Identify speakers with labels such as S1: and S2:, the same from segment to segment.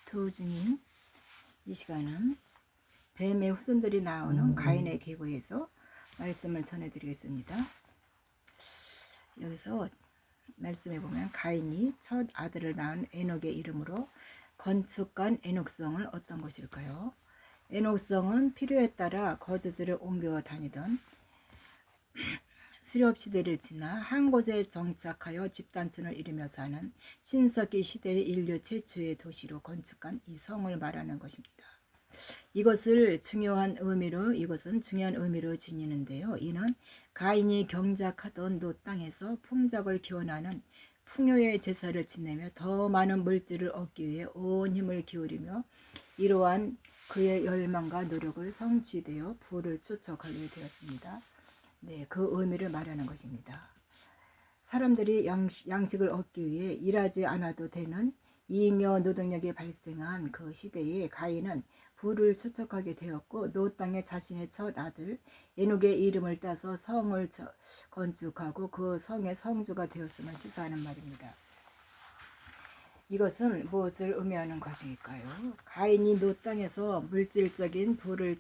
S1: 도우주님, 이 시간은 뱀의 후손들이 나오는 가인의 계보에서 말씀을 전해드리겠습니다. 여기서 말씀해 보면 가인이 첫 아들을 낳은 에녹의 이름으로 건축한 에녹성을 어떤 것일까요? 에녹성은 필요에 따라 거주지를 옮겨 다니던 수렵시대를 지나 한 곳에 정착하여 집단촌을 이루며 사는 신석기 시대의 인류 최초의 도시로 건축한 이 성을 말하는 것입니다. 이것은 중요한 의미로 지니는데요. 이는 가인이 경작하던 노 땅에서 풍작을 기원하는 풍요의 제사를 지내며 더 많은 물질을 얻기 위해 온 힘을 기울이며 이러한 그의 열망과 노력을 성취되어 부를 축적하게 되었습니다. 네, 그 의미를 말하는 것입니다. 사람들이 양식을 얻기 위해 일하지 않아도 되는 이익며 노동력이 발생한 그 시대에 가인은 부를 축적하게 되었고 노 땅에 자신의 첫 아들 에녹의 이름을 따서 성을 건축하고 그 성의 성주가 되었음을 시사하는 말입니다. 이것은 무엇을 의미하는 것일까요? 가인이 노 땅에서 물질적인 부를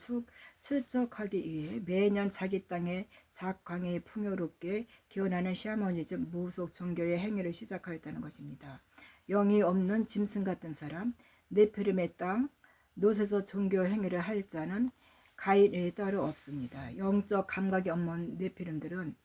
S1: 축적하기 위해 매년 자기 땅의 작광에 풍요롭게 기원하는 샤머니즘 무속 종교의 행위를 시작하였다는 것입니다. 영이 없는 짐승 같은 사람, 네피림의 땅, 노에서 종교 행위를 할 자는 가인에 따로 없습니다. 영적 감각이 없는 네피림들은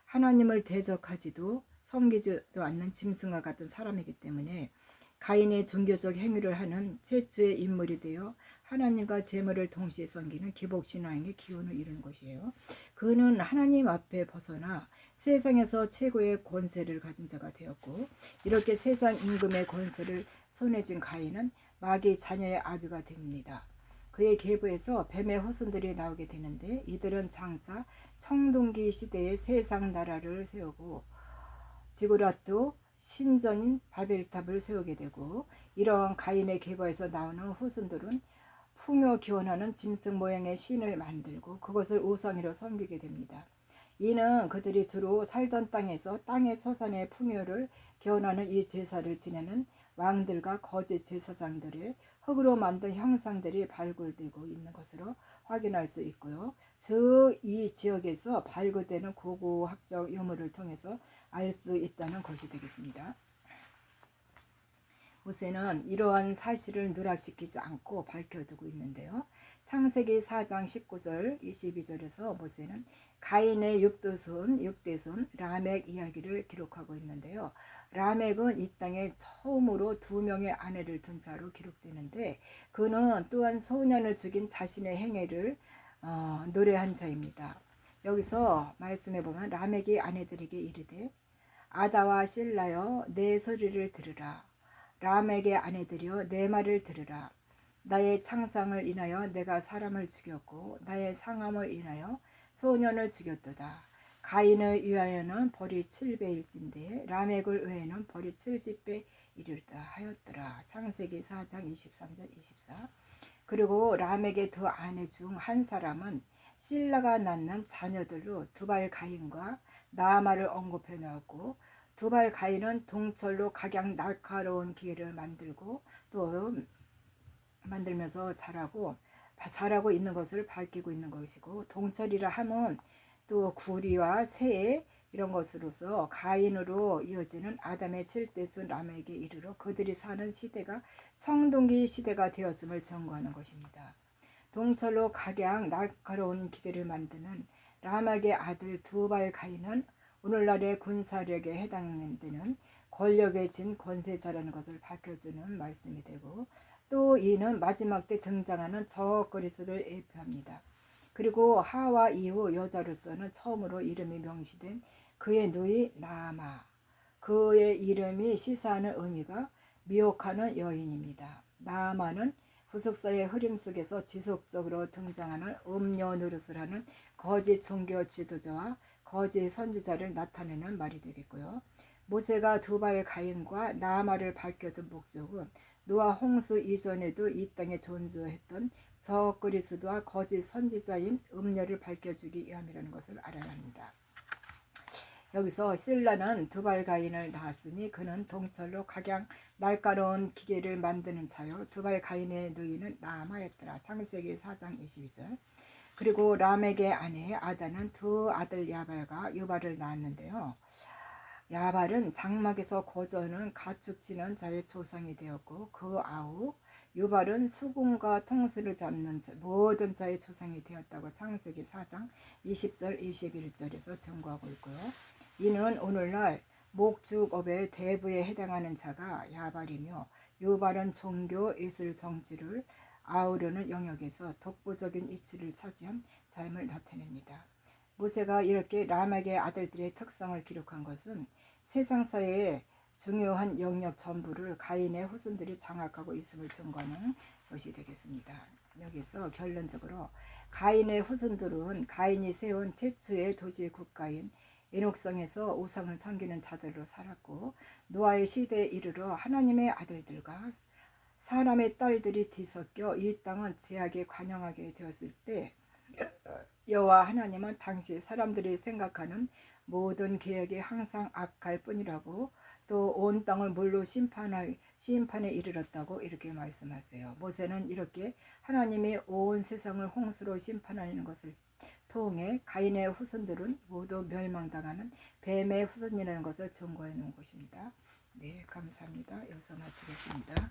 S1: 하나님을 대적하지도 섬기지도 않는 짐승과 같은 사람이기 때문에 가인의 종교적 행위를 하는 최초의 인물이 되어 하나님과 재물을 동시에 섬기는 기복신앙의 기원을 이루는 것이에요. 그는 하나님 앞에 벗어나 세상에서 최고의 권세를 가진 자가 되었고 이렇게 세상 임금의 권세를 손에 쥔 가인은 마귀 자녀의 아비가 됩니다. 그의 계보에서 뱀의 후손들이 나오게 되는데 이들은 장차 청동기 시대의 세상 나라를 세우고 지구라또 신전인 바벨탑을 세우게 되고 이러한 가인의 계보에서 나오는 후손들은 풍요 기원하는 짐승 모양의 신을 만들고 그것을 우상으로 섬기게 됩니다. 이는 그들이 주로 살던 땅에서 땅의 서산의 풍요를 기원하는 이 제사를 지내는 왕들과 거짓 제사장들의 흙으로 만든 형상들이 발굴되고 있는 것으로 확인할 수 있고요. 즉 이 지역에서 발굴되는 고고학적 유물을 통해서 알 수 있다는 것이 되겠습니다. 모세는 이러한 사실을 누락시키지 않고 밝혀두고 있는데요. 창세기 4장 19절 22절에서 모세는 가인의 6대손 라멕 이야기를 기록하고 있는데요. 라멕은 이 땅에 처음으로 2명의 아내를 둔 자로 기록되는데 그는 또한 소년을 죽인 자신의 행위를 노래한 자입니다. 여기서 말씀해 보면 라멕이 아내들에게 이르되 아다와 실라여 내 소리를 들으라. 라멕의 아내들이여 내 말을 들으라. 나의 창상을 인하여 내가 사람을 죽였고 나의 상함을 인하여 소년을 죽였도다. 가인을 위하여는 벌이 7배일진데 라멕을 위하여는 벌이 70배 이르다 하였더라. 창세기 4장 23절 24. 그리고 라멕의 2 아내 중 한 사람은 실라가 낳는 자녀들로 두발 가인과 나아마를 언급해 놓았고 두발 가인은 동철로 각양 날카로운 기계를 만들고 또 만들면서 자라고 있는 것을 밝히고 있는 것이고 동철이라 함은 또 구리와 새 이런 것으로서 가인으로 이어지는 아담의 7대손 라멕에 이르러 그들이 사는 시대가 청동기 시대가 되었음을 증거하는 것입니다. 동철로 각양 날카로운 기계를 만드는 라멕의 아들 두발 가인은 오늘날의 군사력에 해당되는 권력에 진 권세자라는 것을 밝혀주는 말씀이 되고 또 이는 마지막 때 등장하는 저 그리스도를 예표합니다. 그리고 하와 이후 여자로서는 처음으로 이름이 명시된 그의 누이 나아마, 그의 이름이 시사하는 의미가 미혹하는 여인입니다. 나아마는 후속사의 흐름 속에서 지속적으로 등장하는 음녀 노릇을 하는 거짓 종교 지도자와 거짓 선지자를 나타내는 말이 되겠고요. 모세가 두발 가인과 나아마를 밝혀둔 목적은 노아 홍수 이전에도 이 땅에 존재했던 저그리스도와 거짓 선지자인 음녀를 밝혀주기 위함이라는 것을 알아야 합니다. 여기서 실라는 두발가인을 낳았으니 그는 동철로 각양 날카로운 기계를 만드는 자요 두발가인의 누이는 나아마였더라. 창세기 4장 22절. 그리고 람에게 아내 아다는 두 아들 야발과 유발을 낳았는데요. 야발은 장막에서 거저는 가축지는 자의 조상이 되었고 그 아우 유발은 수금과 통수를 잡는 모든 자의 조상이 되었다고 창세기 4장 20절 21절에서 증거하고 있고요. 이는 오늘날 목축업의 대부에 해당하는 자가 야발이며 유발은 종교 예술 정치를 아우르는 영역에서 독보적인 위치를 차지한 삶을 나타냅니다. 모세가 이렇게 람에게 아들들의 특성을 기록한 것은 세상사의 중요한 영역 전부를 가인의 후손들이 장악하고 있음을 증거하는 것이 되겠습니다. 여기서 결론적으로 가인의 후손들은 가인이 세운 최초의 도시 국가인 에녹성에서 우상을 섬기는 자들로 살았고 노아의 시대에 이르러 하나님의 아들들과 사람의 딸들이 뒤섞여 이 땅은 죄악에 관영하게 되었을 때 여호와 하나님은 당시 사람들이 생각하는 모든 계획이 항상 악할 뿐이라고 또 온 땅을 물로 심판에 이르렀다고 이렇게 말씀하세요. 모세는 이렇게 하나님이 온 세상을 홍수로 심판하는 것을 통해 가인의 후손들은 모두 멸망당하는 뱀의 후손이라는 것을 증거해 놓은 것입니다. 네, 감사합니다. 여기서 마치겠습니다.